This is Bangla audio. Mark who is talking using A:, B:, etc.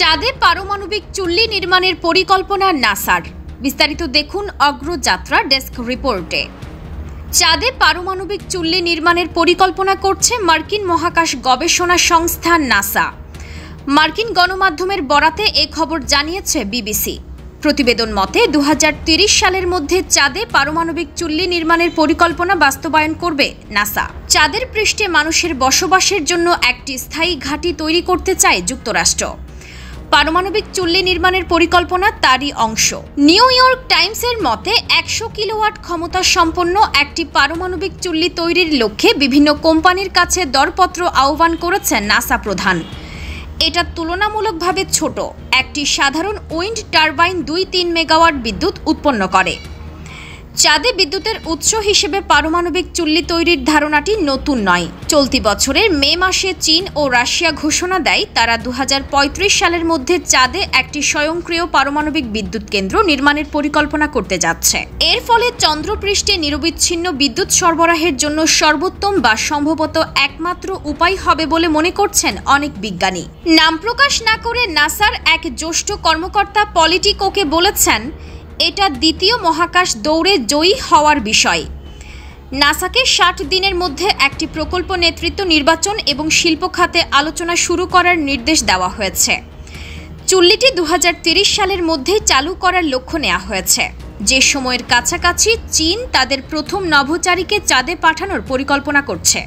A: চাঁদে পারমাণবিক চুল্লি নির্মাণের পরিকল্পনা নাসার। বিস্তারিত দেখুন অগ্রযাত্রা ডেস্ক রিপোর্টে। চাঁদে পারমাণবিক চুল্লি নির্মাণের পরিকল্পনা করছে মার্কিন মহাকাশ গবেষণা সংস্থা নাসা। মার্কিন গণমাধ্যমের বরাতে এ খবর জানিয়েছে বিবিসি। প্রতিবেদন মতে 2030 সালের মধ্যে চাঁদে পারমাণবিক চুল্লি নির্মাণের পরিকল্পনা বাস্তবায়ন করবে নাসা। চাঁদের পৃষ্ঠে মানুষের বসবাসের জন্য একটি স্থায়ী ঘাঁটি তৈরি করতে চায় যুক্তরাষ্ট্র। পারমাণবিক চুল্লি নির্মাণের পরিকল্পনা তারই অংশ। নিউ ইয়র্ক টাইমসের মতে 100 কিলোওয়াট ক্ষমতা সম্পন্ন একটি পারমাণবিক চুল্লি তৈরির লক্ষ্যে বিভিন্ন কোম্পানির কাছে দরপত্র আহ্বান করেছেন নাসা প্রধান। এটা তুলনামূলকভাবে ছোট। একটি সাধারণ উইন্ড টারবাইন 2-3 মেগাওয়াট বিদ্যুৎ উৎপন্ন করে। চাঁদে বিদ্যুতের উৎস হিসেবে পারমাণবিক চুল্লি তৈরির ধারণাটি নতুন নয়। চলতি বছরের মে মাসে চীন ও রাশিয়া ঘোষণা দেয় তারা 2035 সালের মধ্যে চাঁদে একটি স্বয়ংক্রিয় পারমাণবিক বিদ্যুৎ কেন্দ্র নির্মাণের পরিকল্পনা করতে যাচ্ছে। এর ফলে চন্দ্রপৃষ্ঠে নিরবিচ্ছিন্ন বিদ্যুৎ সরবরাহের জন্য সর্বোত্তম বা সম্ভবত একমাত্র উপায় হবে বলে মনে করছেন অনেক বিজ্ঞানী। নাম প্রকাশ না করে নাসার এক জ্যেষ্ঠ কর্মকর্তা পলিটিকোকে বলেছেন, এটা দ্বিতীয় মহাকাশ দৌড়ে জয়ী হওয়ার বিষয়। নাসাকে 60 দিনের মধ্যে একটি প্রকল্প নেতৃত্ব নির্বাচন এবং শিল্প খাতে আলোচনা শুরু করার নির্দেশ দেওয়া হয়েছে। চুল্লিটি 2030 সালের মধ্যেই চালু করার লক্ষ্য নেওয়া হয়েছে, যে সময়ের কাছাকাছি চীন তাদের প্রথম নভোচারীকে চাঁদে পাঠানোর পরিকল্পনা করছে।